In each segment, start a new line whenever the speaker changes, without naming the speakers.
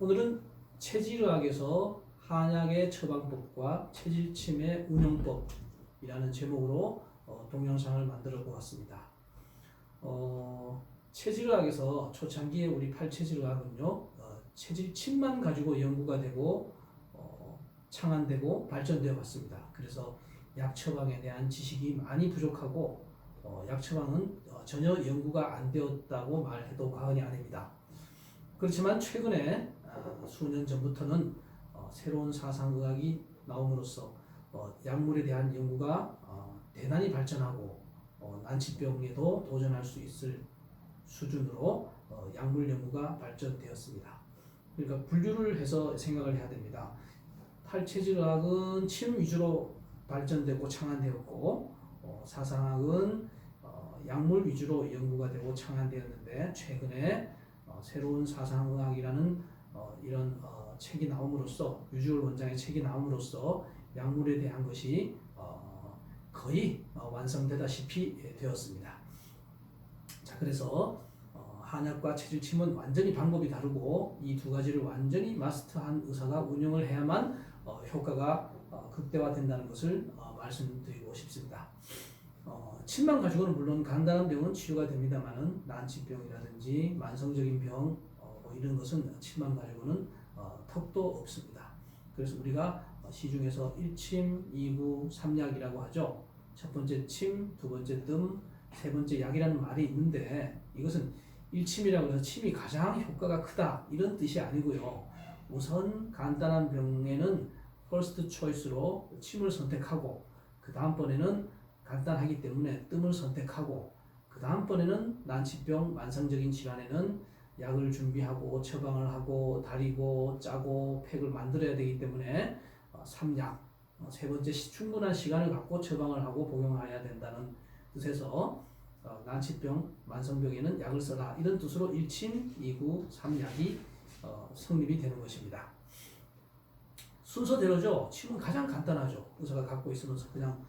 오늘은 체질의학에서 한약의 처방법과 체질침의 운영법이라는 제목으로 동영상을 만들어 보았습니다. 체질의학에서 초창기에 우리 팔체질의학은요, 체질침만 가지고 연구가 되고 창안되고 발전되어 왔습니다. 그래서 약 처방에 대한 지식이 많이 부족하고 약 처방은 전혀 연구가 안 되었다고 말해도 과언이 아닙니다. 그렇지만 최근에 수년 전부터는 새로운 사상의학이 나옴으로써 약물에 대한 연구가 대단히 발전하고 난치병에도 도전할 수 있을 수준으로 약물 연구가 발전되었습니다. 그러니까 분류를 해서 생각을 해야 됩니다. 팔체질의학은 침 위주로 발전되고 창안되었고 사상학은 약물 위주로 연구가 되고 창안되었는데 최근에 새로운 사상의학이라는 이런 책이 나옴으로써 유지월 원장의 책이 나옴으로써 약물에 대한 것이 거의 완성되다시피 되었습니다. 자, 그래서 한약과 체질침은 완전히 방법이 다르고 이 두 가지를 완전히 마스터한 의사가 운영을 해야만 효과가 극대화된다는 것을 말씀드리고 싶습니다. 침만 가지고는 물론 간단한 병은 치유가 됩니다만은 난치병이라든지 만성적인 병 뭐 이런 것은 침만 가지고는 턱도 없습니다. 그래서 우리가 시중에서 1침, 2구, 3약이라고 하죠. 첫 번째 침, 두 번째 뜸, 세 번째 약이라는 말이 있는데 이것은 1침이라고 해서 침이 가장 효과가 크다 이런 뜻이 아니고요. 우선 간단한 병에는 퍼스트 초이스로 침을 선택하고 그 다음번에는 간단하기 때문에 뜸을 선택하고 그 다음번에는 난치병 만성적인 질환에는 약을 준비하고 처방을 하고 다리고 짜고 팩을 만들어야 되기 때문에 3약 세 번째 충분한 시간을 갖고 처방을 하고 복용해야 된다는 뜻에서 난치병 만성병에는 약을 써라 이런 뜻으로 1침, 2구, 3약이 성립이 되는 것입니다. 순서대로죠. 침은 가장 간단하죠. 의사가 갖고 있으면서 그냥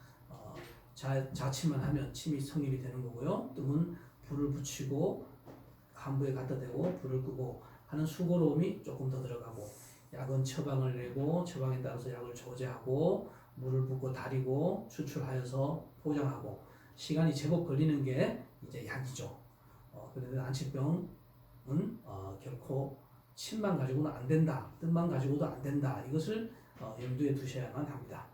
자침만 하면 침이 성립이 되는 거고요. 뜸은 불을 붙이고 한부에 갖다 대고 불을 끄고 하는 수고로움이 조금 더 들어가고 약은 처방을 내고 처방에 따라서 약을 조제하고 물을 붓고 다리고 추출하여서 포장하고 시간이 제법 걸리는 게 이제 약이죠. 그런데 난치병은 결코 침만 가지고는 안 된다. 뜸만 가지고도 안 된다. 이것을 염두에 두셔야만 합니다.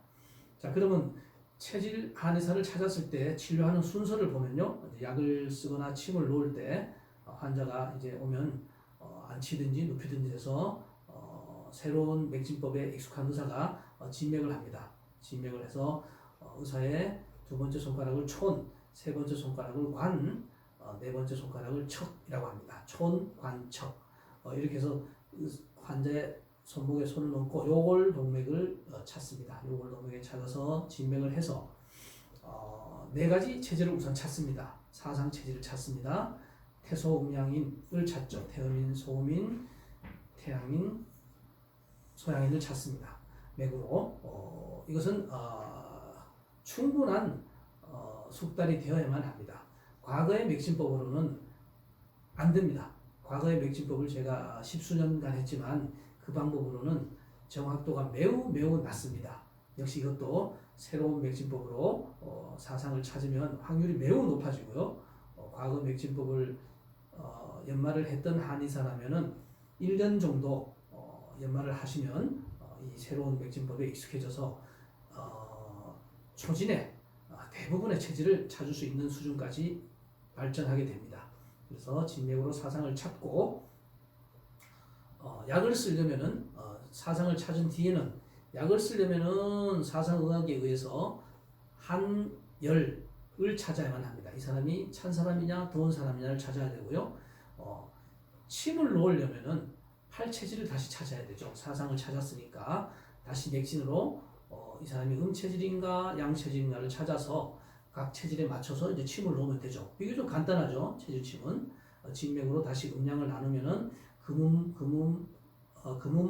자, 그러면 체질 한의사를 찾았을 때 치료하는 순서를 보면요. 약을 쓰거나 침을 놓을 때 환자가 이제 오면 앉히든지 눕히든지 해서 새로운 맥진법에 익숙한 의사가 진맥을 합니다. 진맥을 해서 의사의 두 번째 손가락을 촌, 세 번째 손가락을 관, 네 번째 손가락을 척이라고 합니다. 촌, 관, 척. 이렇게 해서 환자의 손목에 손을 얹고 요골동맥을 찾습니다. 요골동맥에 찾아서 진맥을 해서 네 가지 체질을 우선 찾습니다. 사상 체질을 찾습니다. 태소음양인을 찾죠. 태음인, 소음인, 태양인, 소양인을 찾습니다. 맥으로 이것은 충분한 숙달이 되어야만 합니다. 과거의 맥진법으로는 안 됩니다. 과거의 맥진법을 제가 10수년간 했지만 그 방법으로는 정확도가 매우 낮습니다. 역시 이것도 새로운 맥진법으로 사상을 찾으면 확률이 매우 높아지고요. 과거 맥진법을 연말을 했던 한의사라면은 1년 정도 연말을 하시면 이 새로운 맥진법에 익숙해져서 초진의 대부분의 체질을 찾을 수 있는 수준까지 발전하게 됩니다. 그래서 진맥으로 사상을 찾고 약을 쓰려면은 사상을 찾은 뒤에는 약을 쓰려면은 사상의학에 의해서 한열을 찾아야만 합니다. 이 사람이 찬 사람이냐 더운 사람이냐를 찾아야 되고요. 침을 놓으려면은 팔체질을 다시 찾아야 되죠. 사상을 찾았으니까 다시 맥진으로 이 사람이 음체질인가 양체질인가를 찾아서 각 체질에 맞춰서 이제 침을 놓으면 되죠. 이게 좀 간단하죠. 체질침은 진맥으로 다시 음양을 나누면은 금음,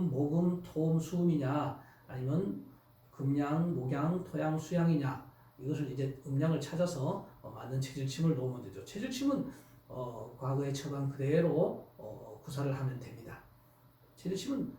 목음, 토음, 수음이냐 아니면 금양, 목양, 토양, 수양이냐 이것을 이제 음양을 찾아서 맞는 체질침을 놓으면 되죠. 체질침은 과거의 처방 그대로 구사를 하면 됩니다. 체질침은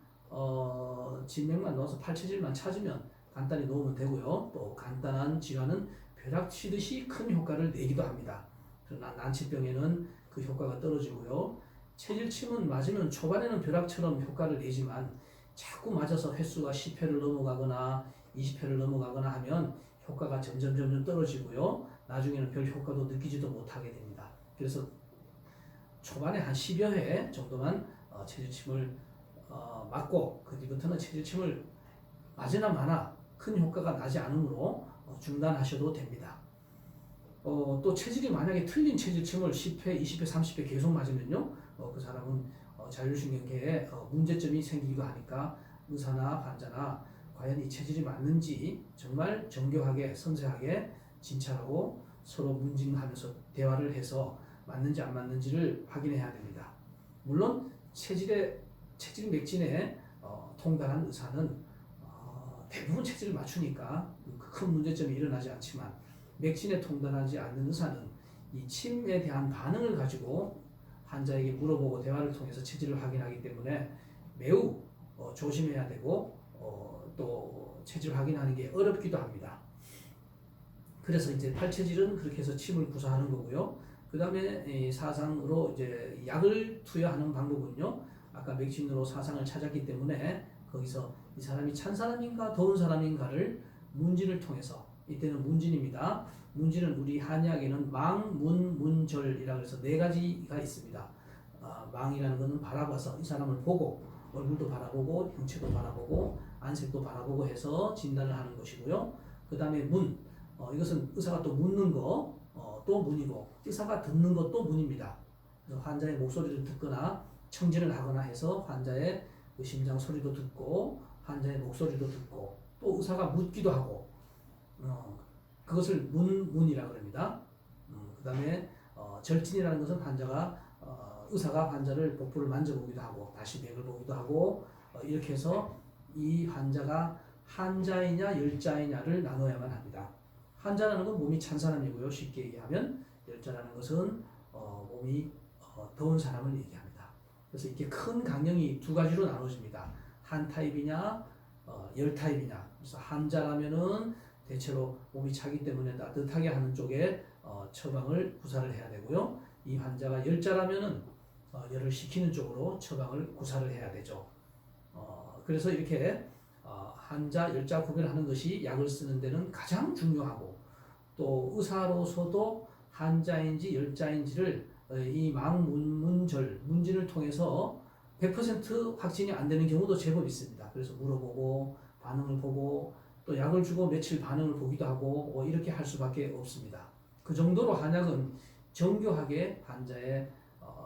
진맥만 넣어서 팔체질만 찾으면 간단히 놓으면 되고요. 또 간단한 질환은 벼락 치듯이 큰 효과를 내기도 합니다. 그러나 난치병에는 그 효과가 떨어지고요. 체질침은 맞으면 초반에는 벼락처럼 효과를 내지만 자꾸 맞아서 횟수가 10회를 넘어가거나 20회를 넘어가거나 하면 효과가 점점 떨어지고요. 나중에는 별 효과도 느끼지도 못하게 됩니다. 그래서 초반에 한 10여 회 정도만 체질침을 맞고 그 뒤부터는 체질침을 맞으나 마나 큰 효과가 나지 않으므로 중단하셔도 됩니다. 또 체질이 만약에 틀린 체질침을 10회, 20회, 30회 계속 맞으면요, 그 사람은 자율신경계에 문제점이 생기기도 하니까 의사나 환자나 과연 이 체질이 맞는지 정말 정교하게 섬세하게 진찰하고 서로 문진하면서 대화를 해서 맞는지 안 맞는지를 확인해야 됩니다. 물론 체질 맥진에 통달한 의사는 대부분 체질을 맞추니까 큰 문제점이 일어나지 않지만 맥진에 통달하지 않는 의사는 이 침에 대한 반응을 가지고 환자에게 물어보고 대화를 통해서 체질을 확인하기 때문에 매우 조심해야 되고 또 체질 확인하는 게 어렵기도 합니다. 그래서 이제 팔체질은 그렇게 해서 침을 구사하는 거고요. 그 다음에 사상으로 이제 약을 투여하는 방법은요. 아까 맥진으로 사상을 찾았기 때문에 거기서 이 사람이 찬 사람인가 더운 사람인가를 문진을 통해서, 이때는 문진입니다. 문진은 우리 한의학에는 망, 문, 문절이라고 해서 네 가지가 있습니다. 망이라는 것은 바라봐서 이 사람을 보고 얼굴도 바라보고 형체도 바라보고 안색도 바라보고 해서 진단을 하는 것이고요. 그 다음에 문, 이것은 의사가 또 묻는 거, 또 문이고 의사가 듣는 것도 문입니다. 그래서 환자의 목소리를 듣거나 청진을 하거나 해서 환자의 그 심장 소리도 듣고 환자의 목소리도 듣고 또 의사가 묻기도 하고 그것을 문이라고 합니다. 그 다음에 절진이라는 것은 의사가 환자를 복부를 만져보기도 하고 다시 맥을 보기도 하고 이렇게 해서 이 환자가 한자이냐 열자이냐를 나눠야만 합니다. 한자라는 건 몸이 찬 사람이고요. 쉽게 얘기하면 열자라는 것은 몸이 더운 사람을 얘기합니다. 그래서 이렇게 큰 강령이 두 가지로 나눠집니다. 한 타입이냐 열 타입이냐. 그래서 한자라면은 대체로 몸이 차기 때문에 따뜻하게 하는 쪽에 처방을 구사를 해야 되고요. 이 환자가 열자라면은 열을 식히는 쪽으로 처방을 구사를 해야 되죠. 그래서 이렇게 한자, 열자 구별하는 것이 약을 쓰는 데는 가장 중요하고 또 의사로서도 한자인지 열자인지를 이 망문문절 문진을 통해서 100% 확진이 안 되는 경우도 제법 있습니다. 그래서 물어보고 반응을 보고 또 약을 주고 며칠 반응을 보기도 하고 이렇게 할 수밖에 없습니다. 그 정도로 한약은 정교하게 환자의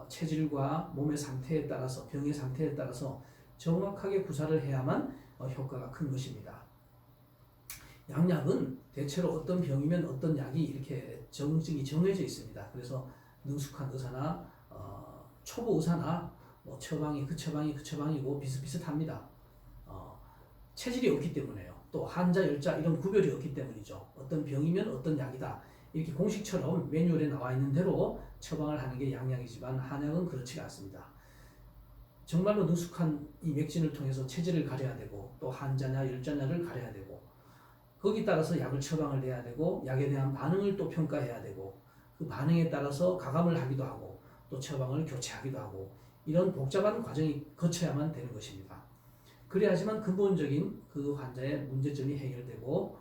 체질과 몸의 상태에 따라서 병의 상태에 따라서 정확하게 구사를 해야만 효과가 큰 것입니다. 양약은 대체로 어떤 병이면 어떤 약이 이렇게 정증이 정해져 있습니다. 그래서 능숙한 의사나 초보 의사나 처방이 그 처방이고 비슷비슷합니다. 체질이 없기 때문에요. 또 한자, 열자 이런 구별이 없기 때문이죠. 어떤 병이면 어떤 약이다. 이렇게 공식처럼 매뉴얼에 나와 있는 대로 처방을 하는 게 양약이지만 한약은 그렇지가 않습니다. 정말로 능숙한 이 맥진을 통해서 체질을 가려야 되고 또 한자냐 열자냐를 가려야 되고 거기에 따라서 약을 처방을 해야 되고 약에 대한 반응을 또 평가해야 되고 그 반응에 따라서 가감을 하기도 하고 또 처방을 교체하기도 하고 이런 복잡한 과정이 거쳐야만 되는 것입니다. 그래야지만 근본적인 그 환자의 문제점이 해결되고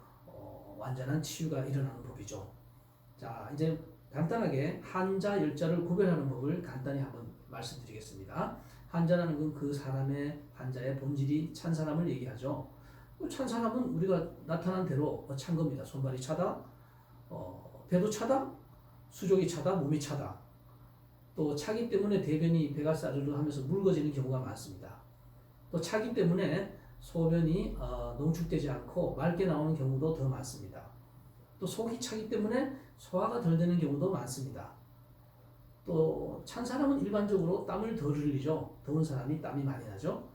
완전한 치유가 일어나는 법이죠. 자, 이제 간단하게 한자, 열자를 구별하는 법을 간단히 한번 말씀드리겠습니다. 한자라는 건 그 사람의 환자의 본질이 찬 사람을 얘기하죠. 찬 사람은 우리가 나타난 대로 찬 겁니다. 손발이 차다, 배도 차다, 수족이 차다, 몸이 차다. 또 차기 때문에 대변이 배가 싸르르 하면서 묽어지는 경우가 많습니다. 또 차기 때문에 소변이 농축되지 않고 맑게 나오는 경우도 더 많습니다. 또 속이 차기 때문에 소화가 덜 되는 경우도 많습니다. 또 찬 사람은 일반적으로 땀을 덜 흘리죠. 더운 사람이 땀이 많이 나죠.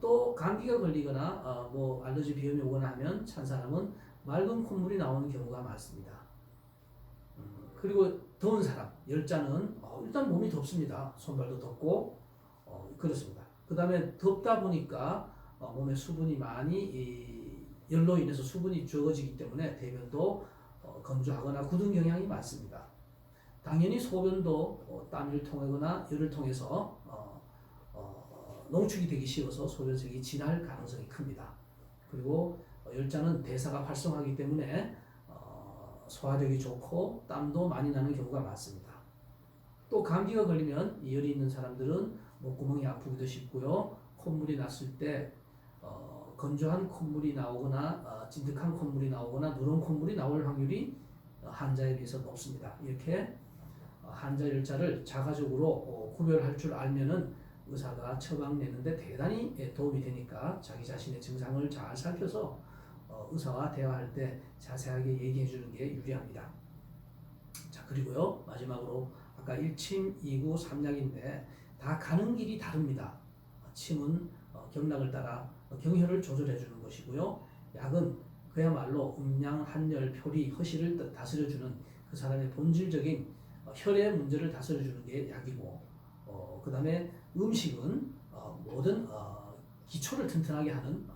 또 감기가 걸리거나 알러지 비염이 오거나 하면 찬 사람은 맑은 콧물이 나오는 경우가 많습니다. 그리고 더운 사람, 열자는 일단 몸이 덥습니다. 손발도 덥고 그렇습니다. 그 다음에 덥다 보니까 몸에 수분이 많이 열로 인해서 수분이 적어지기 때문에 대변도 건조하거나 굳은 경향이 많습니다. 당연히 소변도 땀을 통하거나 열을 통해서 농축이 되기 쉬워서 소변색이 진할 가능성이 큽니다. 그리고 열자는 대사가 활성화하기 때문에 소화력이 좋고 땀도 많이 나는 경우가 많습니다. 또 감기가 걸리면 열이 있는 사람들은 목구멍이 아프기도 쉽고요. 콧물이 났을 때 건조한 콧물이 나오거나 찐득한 콧물이 나오거나 누런 콧물이 나올 확률이 환자에 비해서 높습니다. 이렇게 환자 열자를 자가적으로 구별할 줄 알면은 의사가 처방 내는데 대단히 도움이 되니까 자기 자신의 증상을 잘 살펴서 의사와 대화할 때 자세하게 얘기해 주는 게 유리합니다. 자, 그리고요 마지막으로 아까 1침, 2구, 3약인데 다 가는 길이 다릅니다. 침은 경락을 따라 경혈을 조절해 주는 것이고요. 약은 그야말로 음양, 한열, 표리, 허시를 다스려주는 그 사람의 본질적인 혈의 문제를 다스려주는 게 약이고, 그 다음에 음식은 모든 기초를 튼튼하게 하는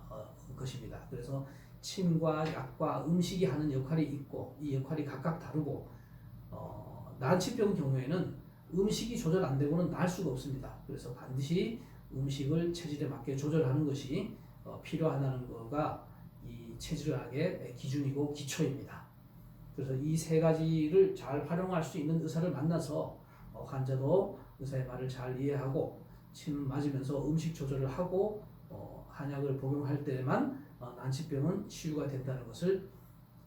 것입니다. 그래서 침과 약과 음식이 하는 역할이 있고 이 역할이 각각 다르고 난치병 경우에는 음식이 조절 안 되고는 날 수가 없습니다. 그래서 반드시 음식을 체질에 맞게 조절하는 것이 필요하다는 거가 이 체질의학의 기준이고 기초입니다. 그래서 이 세 가지를 잘 활용할 수 있는 의사를 만나서 환자도 의사의 말을 잘 이해하고 침 맞으면서 음식 조절을 하고 한약을 복용할 때만 난치병은 치유가 된다는 것을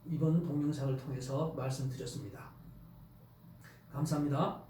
이번 동영상을 통해서 말씀드렸습니다. 감사합니다.